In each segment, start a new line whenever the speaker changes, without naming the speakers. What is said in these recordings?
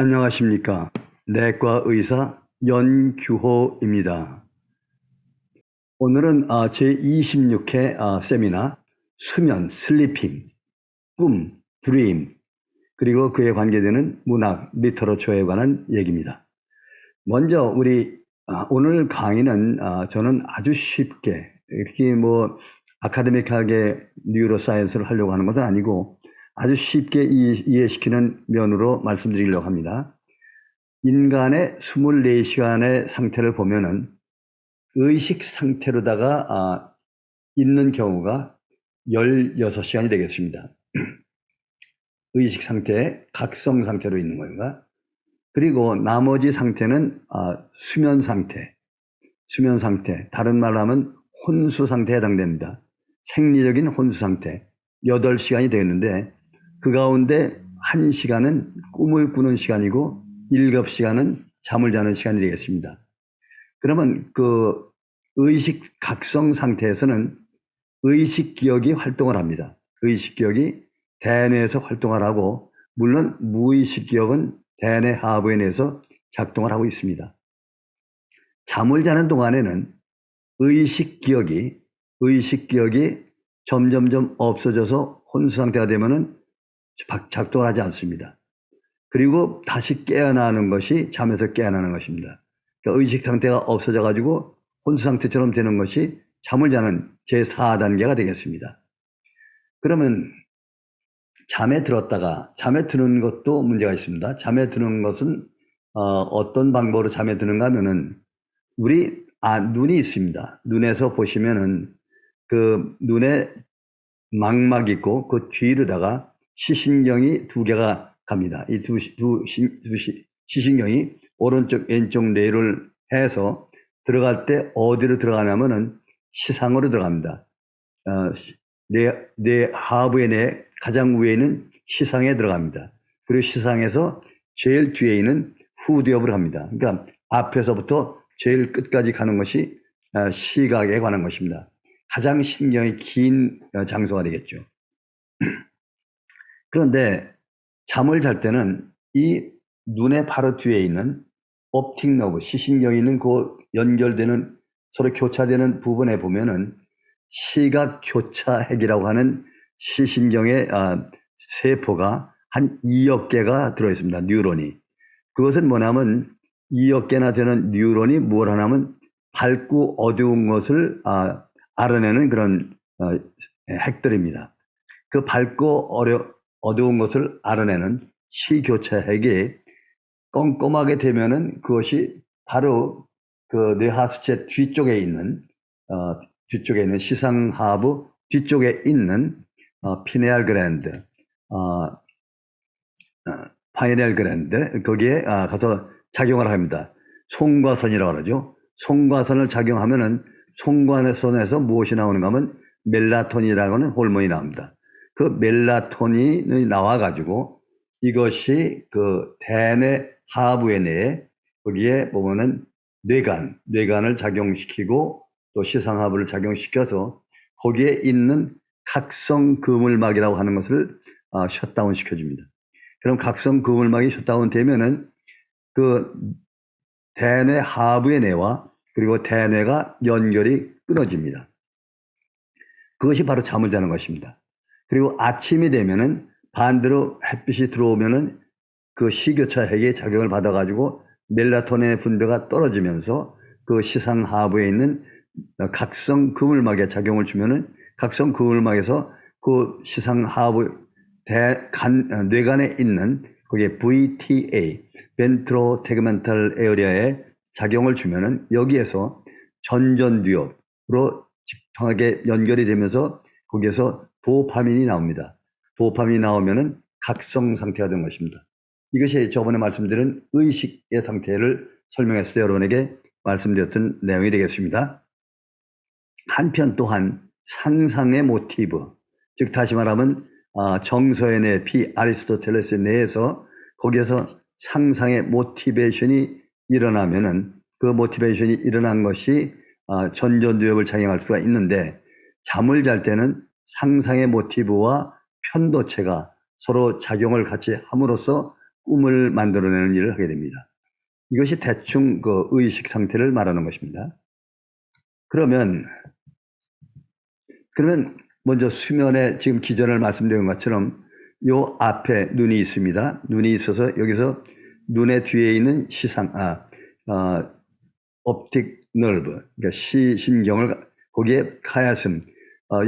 안녕하십니까. 내과 의사 연규호입니다. 오늘은 제26회 세미나 수면, 슬리핑, 꿈, 드림, 그리고 그에 관계되는 문학, 리터러처에 관한 얘기입니다. 먼저 우리 오늘 강의는 저는 아주 쉽게 이렇게 아카데믹하게 뉴로사이언스를 하려고 하는 것은 아니고 아주 쉽게 이해시키는 면으로 말씀드리려고 합니다. 인간의 24시간의 상태를 보면은 의식 상태로다가 있는 경우가 16시간이 되겠습니다. 의식 상태, 각성 상태로 있는 거인가? 그리고 나머지 상태는 수면 상태, 다른 말로 하면 혼수 상태에 해당됩니다. 생리적인 혼수 상태, 8시간이 되겠는데 그 가운데 1시간은 꿈을 꾸는 시간이고 7시간은 잠을 자는 시간이 되겠습니다. 그러면 그 의식 각성 상태에서는 의식 기억이 활동을 합니다. 의식 기억이 대뇌에서 활동을 하고 물론 무의식 기억은 대뇌 하부에 내에서 작동을 하고 있습니다. 잠을 자는 동안에는 의식 기억이 점점점 없어져서 혼수 상태가 되면은 작동을 하지 않습니다. 그리고 다시 깨어나는 것이 잠에서 깨어나는 것입니다. 그러니까 의식 상태가 없어져 가지고 혼수 상태처럼 되는 것이 잠을 자는 제4단계가 되겠습니다. 그러면 잠에 들었다가 잠에 드는 것도 문제가 있습니다. 잠에 드는 것은 어떤 방법으로 잠에 드는가 하면은 우리 눈이 있습니다. 눈에서 보시면은 그 눈에 망막이 있고 그 뒤로다가 시신경이 2개가 갑니다. 이 시신경이 오른쪽 왼쪽 뇌를 해서 들어갈 때 어디로 들어가냐면은 시상으로 들어갑니다. 뇌 하부의 뇌 가장 위에 있는 시상에 들어갑니다. 그리고 시상에서 제일 뒤에 있는 후두엽으로 합니다. 그러니까 앞에서부터 제일 끝까지 가는 것이 시각에 관한 것입니다. 가장 신경이 긴 장소가 되겠죠. 그런데 잠을 잘 때는 이 눈의 바로 뒤에 있는 옵틱 너브, 시신경이 있는 그 연결되는 서로 교차되는 부분에 보면은 시각 교차핵이라고 하는 시신경의 세포가 한 2억 개가 들어있습니다. 뉴런이. 그것은 뭐냐면 2억 개나 되는 뉴런이 뭘 하냐면 밝고 어두운 것을 알아내는 그런 핵들입니다. 그 밝고 어두운 것을 알아내는 시교차핵이 껌껌하게 되면은 그것이 바로 그 뇌하수체 뒤쪽에 있는 시상하부 뒤쪽에 있는 피네알 그랜드, 파이넬 그랜드 거기에 가서 작용을 합니다. 송과선이라고 그러죠. 송과선을 작용하면은 송과선에서 무엇이 나오는가 하면 멜라토닌이라고 하는 호르몬이 나옵니다. 그 멜라토닌이 나와가지고 이것이 그 대뇌 하부의 뇌에 거기에 보면은 뇌간을 작용시키고 또 시상하부를 작용시켜서 거기에 있는 각성 그물막이라고 하는 것을 셧다운 시켜줍니다. 그럼 각성 그물막이 셧다운 되면은 그 대뇌 하부의 뇌와 그리고 대뇌가 연결이 끊어집니다. 그것이 바로 잠을 자는 것입니다. 그리고 아침이 되면은 반대로 햇빛이 들어오면은 그 시교차핵의 작용을 받아가지고 멜라토닌의 분비가 떨어지면서 그 시상 하부에 있는 각성 그물막에 작용을 주면은 각성 그물막에서 그 시상 하부 뇌간에 있는 거기에 VTA, 벤트로 테그멘탈 에어리아에 작용을 주면은 여기에서 전전두엽으로 직통하게 연결이 되면서 거기에서 도파민이 나옵니다. 도파민이 나오면은 각성 상태가 된 것입니다. 이것이 저번에 말씀드린 의식의 상태를 설명했을 때 여러분에게 말씀드렸던 내용이 되겠습니다. 한편 또한 상상의 모티브, 즉 다시 말하면 정서의 뇌, 아리스토텔레스 내에서 거기에서 상상의 모티베이션이 일어나면은 그 모티베이션이 일어난 것이 전전두엽을 작용할 수가 있는데 잠을 잘 때는 상상의 모티브와 편도체가 서로 작용을 같이 함으로써 꿈을 만들어내는 일을 하게 됩니다. 이것이 대충 그 의식 상태를 말하는 것입니다. 그러면 먼저 수면에 지금 기전을 말씀드린 것처럼 요 앞에 눈이 있습니다. 눈이 있어서 여기서 눈의 뒤에 있는 옵틱 nerve, 그러니까 시신경을 거기에 카야슴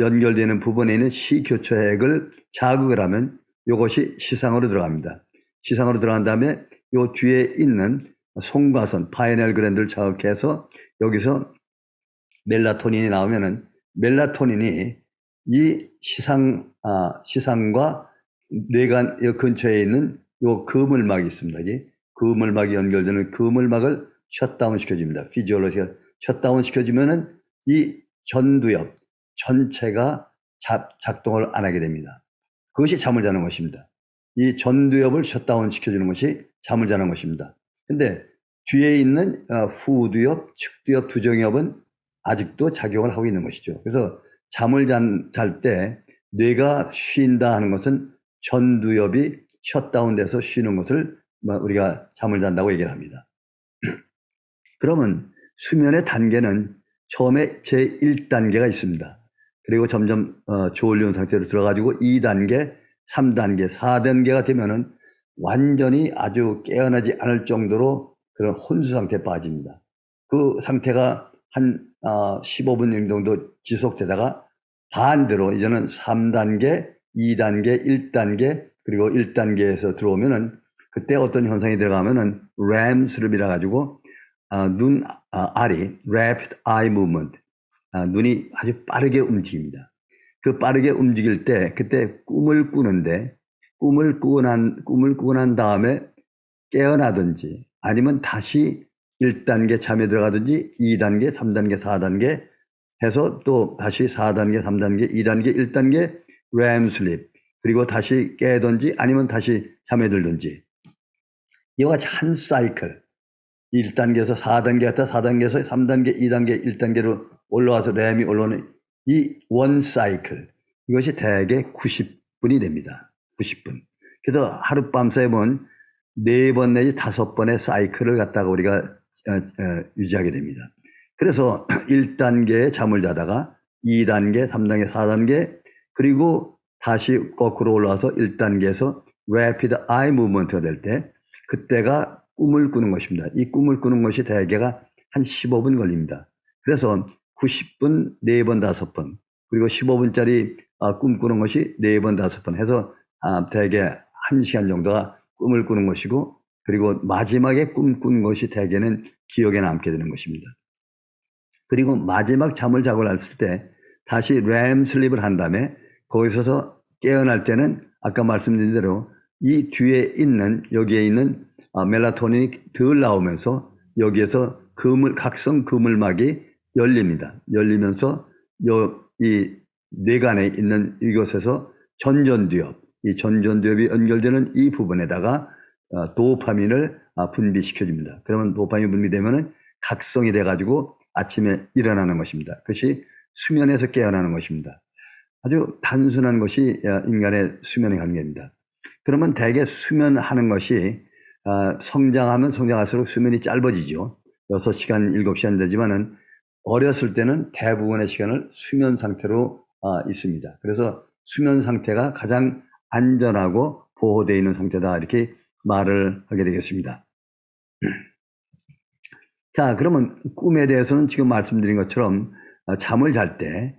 연결되는 부분에 있는 시교차액을 자극을 하면 이것이 시상으로 들어갑니다. 시상으로 들어간 다음에 요 뒤에 있는 송과선 파이넬 글랜드를 자극해서 여기서 멜라토닌이 나오면은 멜라토닌이 이 시상과 뇌관 근처에 있는 요 그물막이 있습니다. 이 그물막이 연결되는 그물막을 셧다운 시켜줍니다. 피지올로지가 셧다운 시켜주면은 이 전두엽 전체가 작동을 안 하게 됩니다. 그것이 잠을 자는 것입니다. 이 전두엽을 셧다운 시켜주는 것이 잠을 자는 것입니다. 근데 뒤에 있는 후두엽, 측두엽, 두정엽은 아직도 작용을 하고 있는 것이죠. 그래서 잠을 잘 때 뇌가 쉰다 하는 것은 전두엽이 셧다운돼서 쉬는 것을 우리가 잠을 잔다고 얘기를 합니다. 그러면 수면의 단계는 처음에 제1단계가 있습니다. 그리고 점점 졸린 상태로 들어가지고 2단계, 3단계, 4단계가 되면은 완전히 아주 깨어나지 않을 정도로 그런 혼수 상태에 빠집니다. 그 상태가 한 15분 정도 지속되다가 반대로 이제는 3단계, 2단계, 1단계 그리고 1단계에서 들어오면은 그때 어떤 현상이 들어가면은 REM sleep이라 가지고 눈 알이 rapid eye movement, 눈이 아주 빠르게 움직입니다. 그 빠르게 움직일 때 그때 꿈을 꾸는데 꿈을 꾸고 난 다음에 깨어나든지 아니면 다시 1단계 잠에 들어가든지 2단계, 3단계, 4단계 해서 또 다시 4단계, 3단계, 2단계, 1단계 REM sleep 그리고 다시 깨든지 아니면 다시 잠에 들든지 이와 같이 한 사이클 1단계에서 4단계 갔다 4단계에서 3단계, 2단계, 1단계로 올라와서 램이 올라오는 이 원 사이클 이것이 대개 90분이 됩니다. 90분. 그래서 하룻밤새 본 4번 내지 5번의 사이클을 갖다가 우리가 유지하게 됩니다. 그래서 1단계에 잠을 자다가 2단계, 3단계, 4단계 그리고 다시 거꾸로 올라와서 1단계에서 rapid eye movement가 될 때 그때가 꿈을 꾸는 것입니다. 이 꿈을 꾸는 것이 대개가 한 15분 걸립니다. 그래서 90분 4번, 5번 그리고 15분짜리 꿈 꾸는 것이 4번, 5번 해서 대개 1시간 정도가 꿈을 꾸는 것이고 그리고 마지막에 꿈 꾼 것이 대개는 기억에 남게 되는 것입니다. 그리고 마지막 잠을 자고 났을 때 다시 REM 슬립을 한 다음에 거기서 깨어날 때는 아까 말씀드린 대로 이 뒤에 있는 여기에 있는 멜라토닌이 덜 나오면서 여기에서 각성 그물막이 열립니다. 열리면서 이 뇌간에 있는 이곳에서 전전두엽, 이 전전두엽이 연결되는 이 부분에다가 도파민을 분비시켜줍니다. 그러면 도파민이 분비되면은 각성이 돼가지고 아침에 일어나는 것입니다. 그것이 수면에서 깨어나는 것입니다. 아주 단순한 것이 인간의 수면의 관계입니다. 그러면 대개 수면하는 것이 성장하면 성장할수록 수면이 짧아지죠. 6시간, 7시간 되지만은 어렸을 때는 대부분의 시간을 수면 상태로 있습니다. 그래서 수면 상태가 가장 안전하고 보호되어 있는 상태다 이렇게 말을 하게 되겠습니다. 자, 그러면 꿈에 대해서는 지금 말씀드린 것처럼 잠을 잘 때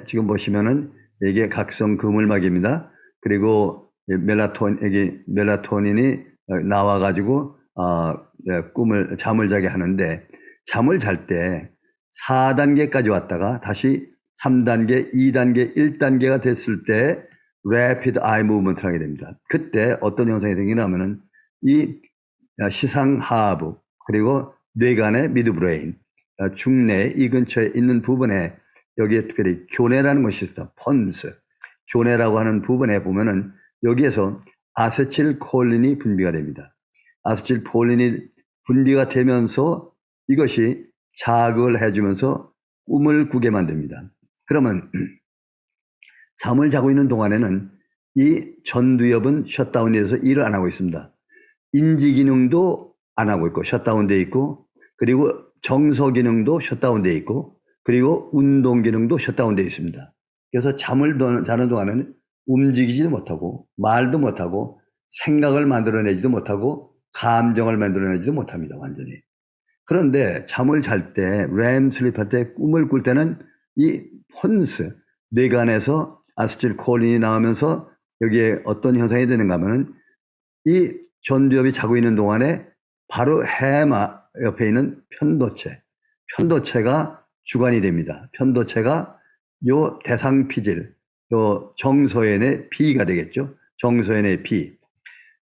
지금 보시면은 이게 각성 그물막입니다. 그리고 멜라토닌이 나와가지고 잠을 자게 하는데 잠을 잘 때 4단계까지 왔다가 다시 3단계, 2단계, 1단계가 됐을 때 rapid eye movement를 하게 됩니다. 그때 어떤 현상이 생기냐면은 이 시상하부 그리고 뇌간의 미드브레인 중뇌 이 근처에 있는 부분에 여기에 특별히 교내라는 것이 있어. 펀스 교내라고 하는 부분에 보면은 여기에서 아세틸콜린이 분비가 됩니다. 아세틸콜린이 분비가 되면서 이것이 자극을 해주면서 꿈을 꾸게 만듭니다. 그러면 잠을 자고 있는 동안에는 이 전두엽은 셧다운이 돼서 일을 안 하고 있습니다. 인지 기능도 안 하고 있고 셧다운돼 있고, 그리고 정서 기능도 셧다운돼 있고, 그리고 운동 기능도 셧다운돼 있습니다. 그래서 잠을 자는 동안에는 움직이지도 못하고 말도 못하고 생각을 만들어내지도 못하고 감정을 만들어내지도 못합니다. 완전히. 그런데 잠을 잘 때, 렘 슬립할 때, 꿈을 꿀 때는 이 폰스, 뇌관에서 아세틸콜린이 나오면서 여기에 어떤 현상이 되는가 하면은 이 전두엽이 자고 있는 동안에 바로 해마 옆에 있는 편도체가 주관이 됩니다. 편도체가 요 대상피질, 요 정서연의 B가 되겠죠. 정서연의 B.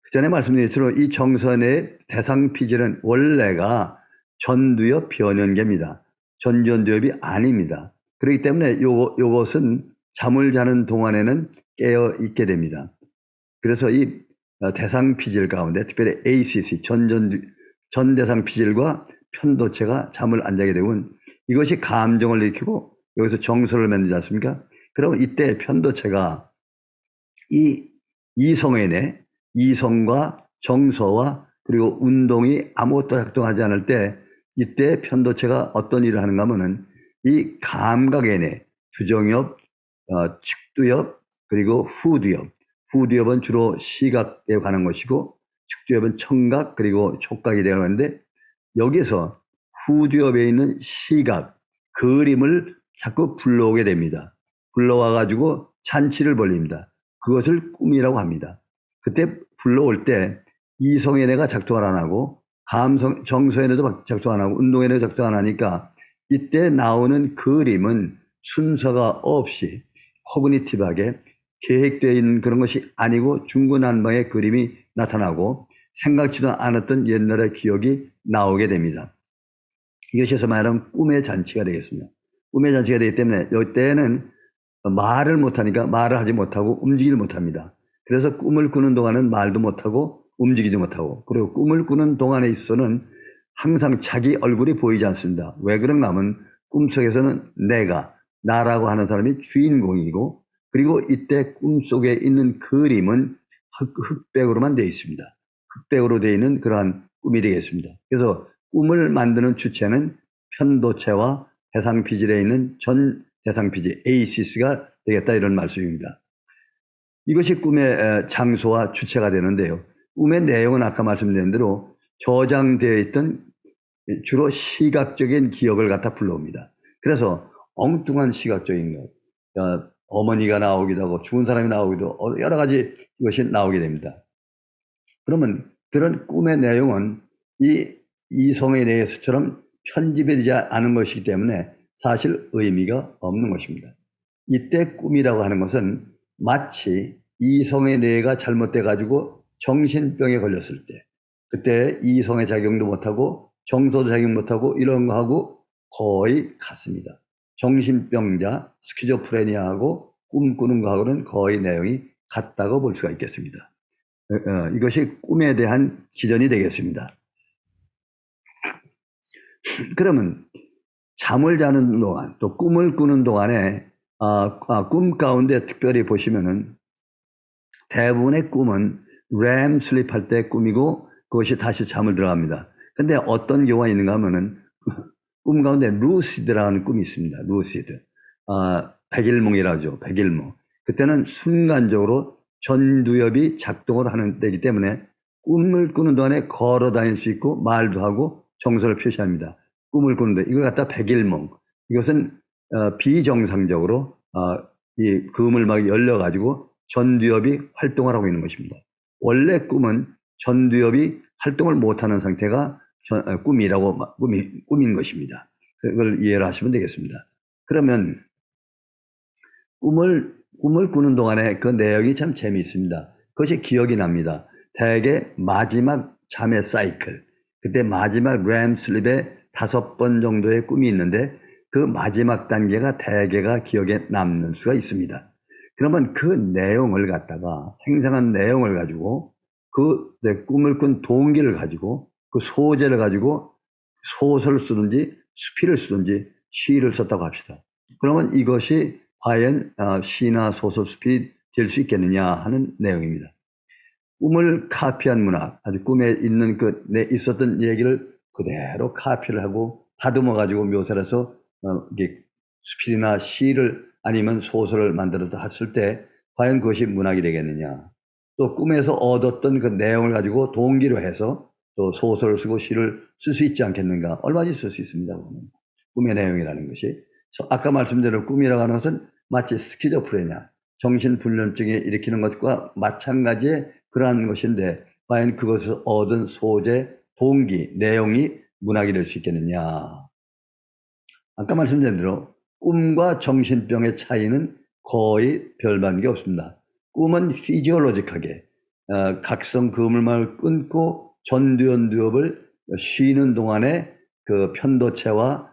그 전에 말씀드린 것처럼 이 정서연의 대상피질은 원래가 전두엽 변연계입니다. 전두엽이 아닙니다. 그렇기 때문에 요것은 잠을 자는 동안에는 깨어 있게 됩니다. 그래서 이 대상피질 가운데 특별히 ACC, 전대상피질과 편도체가 잠을 안 자게 되면 이것이 감정을 일으키고 여기서 정서를 만들지 않습니까? 그러면 이때 편도체가 이 이성과 정서와 그리고 운동이 아무것도 작동하지 않을 때 이때 편도체가 어떤 일을 하는가 하면은 이 감각의 뇌, 주정엽, 측두엽, 그리고 후두엽은 주로 시각에 관한 것이고 측두엽은 청각 그리고 촉각이 되는데, 여기서 후두엽에 있는 시각, 그림을 자꾸 불러오게 됩니다. 불러와 가지고 잔치를 벌립니다. 그것을 꿈이라고 합니다. 그때 불러올 때 이성의 뇌가 작동을 안 하고 정서의 뇌도 작동 안 하고 운동의 뇌도 작동 안 하니까 이때 나오는 그림은 순서가 없이 코그니티브하게 계획되어 있는 그런 것이 아니고 중구난방의 그림이 나타나고 생각지도 않았던 옛날의 기억이 나오게 됩니다. 이것이 말하면 꿈의 잔치가 되겠습니다. 꿈의 잔치가 되기 때문에 이때는 말을 못하니까 말을 하지 못하고 움직이지 못합니다. 그래서 꿈을 꾸는 동안은 말도 못하고 움직이지 못하고, 그리고 꿈을 꾸는 동안에 있어서는 항상 자기 얼굴이 보이지 않습니다. 왜 그런가 하면 꿈속에서는 나라고 하는 사람이 주인공이고, 그리고 이때 꿈속에 있는 그림은 흑백으로만 되어 있습니다. 흑백으로 되어 있는 그러한 꿈이 되겠습니다. 그래서 꿈을 만드는 주체는 편도체와 대상피질에 있는 전 대상피질 ACC가 되겠다, 이런 말씀입니다. 이것이 꿈의 장소와 주체가 되는데요. 꿈의 내용은 아까 말씀드린 대로 저장되어 있던 주로 시각적인 기억을 갖다 불러옵니다. 그래서 엉뚱한 시각적인 것, 어머니가 나오기도 하고 죽은 사람이 나오기도 하고 여러 가지 이것이 나오게 됩니다. 그러면 그런 꿈의 내용은 이 이성에 대해서처럼 편집되지 않은 것이기 때문에 사실 의미가 없는 것입니다. 이때 꿈이라고 하는 것은 마치 이성의 뇌가 잘못돼 가지고 정신병에 걸렸을 때, 그때 이성의 작용도 못하고 정서도 작용 못하고 이런 거하고 거의 같습니다. 정신병자 스키조프레니아하고 꿈꾸는 거하고는 거의 내용이 같다고 볼 수가 있겠습니다. 이것이 꿈에 대한 기전이 되겠습니다. 그러면 잠을 자는 동안, 또 꿈을 꾸는 동안에 꿈 가운데 특별히 보시면은 대부분의 꿈은 렘 슬립할 때 꿈이고 그것이 다시 잠을 들어갑니다. 근데 어떤 경우가 있는가 하면은 꿈 가운데 루시드라는 꿈이 있습니다. 루시드. 백일몽이라죠. 백일몽. 그때는 순간적으로 전두엽이 작동을 하는 때이기 때문에 꿈을 꾸는 동안에 걸어 다닐 수 있고 말도 하고 정서를 표시합니다. 꿈을 꾸는데 이걸 갖다 백일몽. 이것은 비정상적으로 이 그물막이 열려가지고 전두엽이 활동을 하고 있는 것입니다. 원래 꿈은 전두엽이 활동을 못하는 상태가 꿈인 것입니다. 그걸 이해를 하시면 되겠습니다. 그러면 꿈을 꾸는 동안에 그 내용이 참 재미있습니다. 그것이 기억이 납니다. 대개 마지막 잠의 사이클, 그때 마지막 렘 슬립에 5번 정도의 꿈이 있는데 그 마지막 단계가 대개가 기억에 남는 수가 있습니다. 그러면 그 내용을 갖다가 생생한 내용을 가지고 그 내 꿈을 꾼 동기를 가지고 그 소재를 가지고 소설을 쓰든지 수필을 쓰든지 시를 썼다고 합시다. 그러면 이것이 과연 시나 소설, 수필이 될 수 있겠느냐 하는 내용입니다. 꿈을 카피한 문학, 아주 꿈에 있는 있었던 얘기를 그대로 카피를 하고 다듬어 가지고 묘사를 해서 이게 수필이나 시를 아니면 소설을 만들어서 했을 때 과연 그것이 문학이 되겠느냐. 또 꿈에서 얻었던 그 내용을 가지고 동기로 해서 또 소설을 쓰고 시를 쓸 수 있지 않겠는가. 얼마든지 쓸 수 있습니다. 꿈의 내용이라는 것이. 아까 말씀드린 꿈이라고 하는 것은 마치 스키조프레냐, 정신불면증에 일으키는 것과 마찬가지의 그러한 것인데 과연 그것을 얻은 소재, 동기, 내용이 문학이 될 수 있겠느냐. 아까 말씀드린 대로 꿈과 정신병의 차이는 거의 별반게 없습니다. 꿈은 피지올로직하게 각성 그물망을 끊고 전두연두엽을 쉬는 동안에 그 편도체와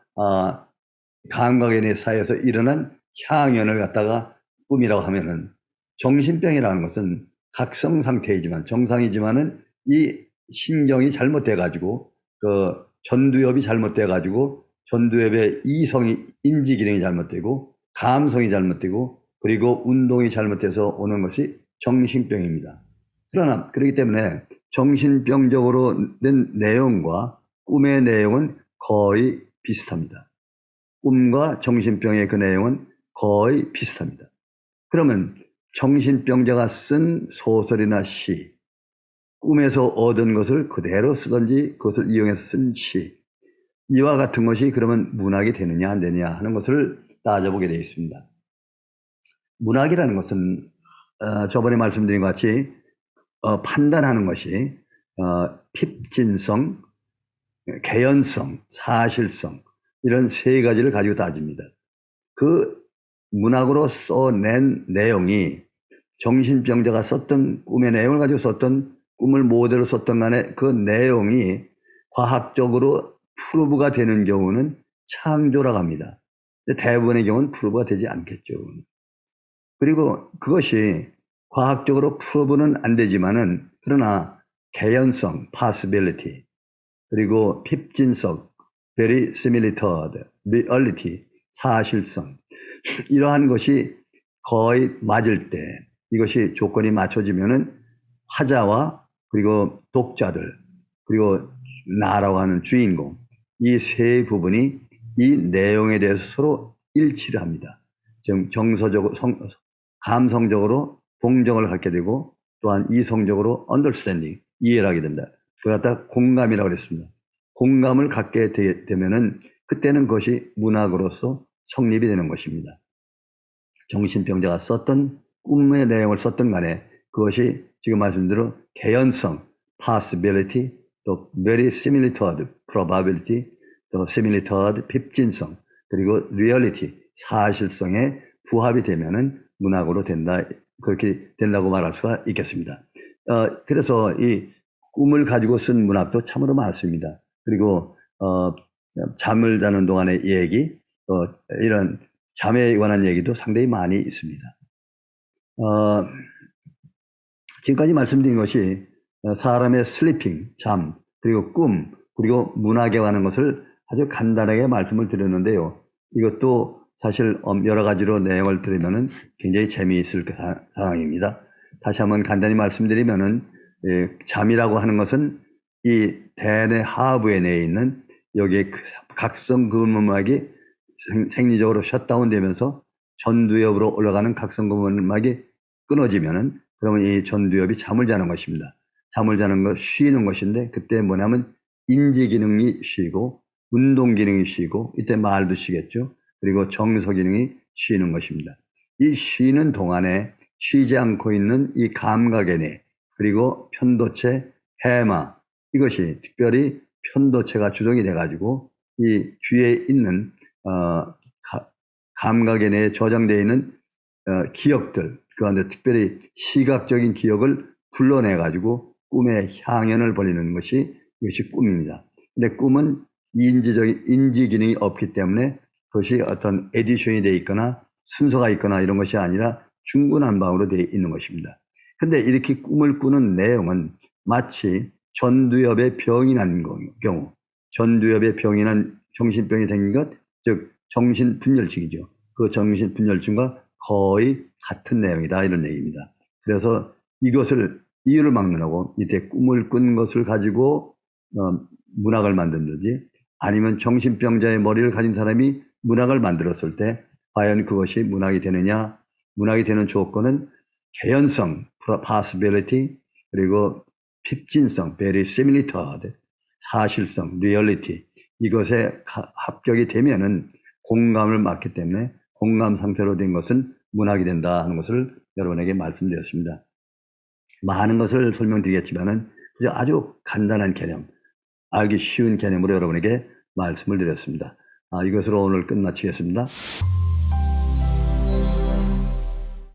감각인의 사이에서 일어난 향연을 갖다가 꿈이라고 하면은, 정신병이라는 것은 각성 상태이지만 정상이지만은 이 신경이 잘못돼 가지고 그 전두엽이 잘못돼 가지고 전두엽의 이성이 인지 기능이 잘못되고 감성이 잘못되고 그리고 운동이 잘못돼서 오는 것이 정신병입니다. 그러나 그렇기 때문에 정신병적으로 된 내용과 꿈의 내용은 거의 비슷합니다. 꿈과 정신병의 그 내용은 거의 비슷합니다. 그러면 정신병자가 쓴 소설이나 시, 꿈에서 얻은 것을 그대로 쓰든지 그것을 이용해서 쓴 시, 이와 같은 것이 그러면 문학이 되느냐 안 되느냐 하는 것을 따져보게 되어 있습니다. 문학이라는 것은 저번에 말씀드린 것 같이 판단하는 것이 핍진성, 개연성, 사실성 이런 세 가지를 가지고 따집니다. 그 문학으로 써낸 내용이 정신병자가 썼던 꿈의 내용을 가지고 썼던 꿈을 모델로 썼던 간에 그 내용이 과학적으로 프루브가 되는 경우는 창조라고 합니다. 대부분의 경우는 프루브가 되지 않겠죠. 그리고 그것이 과학적으로 프루브는 안 되지만은 그러나 개연성, possibility, 그리고 핍진성, verisimilitude, reality, 사실성, 이러한 것이 거의 맞을 때, 이것이 조건이 맞춰지면은 화자와 그리고 독자들 그리고 나라고 하는 주인공, 이 세 부분이 이 내용에 대해서 서로 일치를 합니다. 정서적으로, 감성적으로 동정을 갖게 되고 또한 이성적으로 understanding, 이해를 하게 된다. 그걸 갖다 공감이라고 그랬습니다. 공감을 갖게 되면은 그때는 그것이 문학으로서 성립이 되는 것입니다. 정신병자가 썼던 꿈의 내용을 썼던 간에 그것이 지금 말씀대로 개연성, possibility, 또 verisimilitude, probability, 또 similitude, 핍진성, 그리고 reality, 사실성에 부합이 되면은 문학으로 된다, 그렇게 된다고 말할 수가 있겠습니다. 그래서 이 꿈을 가지고 쓴 문학도 참으로 많습니다. 그리고 잠을 자는 동안의 얘기, 또 이런 잠에 관한 얘기도 상당히 많이 있습니다. 지금까지 말씀드린 것이 사람의 슬리핑, 잠, 그리고 꿈, 그리고 문학에 관한 것을 아주 간단하게 말씀을 드렸는데요. 이것도 사실 여러 가지로 내용을 들으면 굉장히 재미있을 상황입니다. 다시 한번 간단히 말씀드리면은 잠이라고 하는 것은 이 대뇌 하부에 내에 있는 여기에 각성 근무막이 생리적으로 셧다운 되면서 전두엽으로 올라가는 각성 근무막이 끊어지면은 그러면 이 전두엽이 잠을 자는 것입니다. 잠을 자는 것, 쉬는 것인데 그때 뭐냐면 인지 기능이 쉬고 운동 기능이 쉬고 이때 말도 쉬겠죠. 그리고 정서 기능이 쉬는 것입니다. 이 쉬는 동안에 쉬지 않고 있는 이 감각의 그리고 편도체, 해마, 이것이 특별히 편도체가 주동이 돼가지고 이 귀에 있는 감각의 내에 저장되어 있는 기억들, 그 안에 특별히 시각적인 기억을 불러내가지고 꿈의 향연을 벌이는 것이 이것이 꿈입니다. 근데 꿈은 인지 기능이 없기 때문에 그것이 어떤 에디션이 되어 있거나 순서가 있거나 이런 것이 아니라 중구난방으로 되어 있는 것입니다. 근데 이렇게 꿈을 꾸는 내용은 마치 전두엽에 병이 난 경우, 전두엽에 병이 난 정신병이 생긴 것, 즉 정신분열증이죠. 그 정신분열증과 거의 같은 내용이다 이런 얘기입니다. 그래서 이유를 막론하고 이때 꿈을 꾼 것을 가지고 문학을 만든든지 아니면 정신병자의 머리를 가진 사람이 문학을 만들었을 때 과연 그것이 문학이 되느냐. 문학이 되는 조건은 개연성, possibility, 그리고 핍진성, verisimilitude, 사실성, reality, 이것에 합격이 되면은 공감을 맞기 때문에 공감 상태로 된 것은 문학이 된다 하는 것을 여러분에게 말씀드렸습니다. 많은 것을 설명드리겠지만은 아주 간단한 개념, 알기 쉬운 개념으로 여러분에게 말씀을 드렸습니다. 이것으로 오늘 끝마치겠습니다.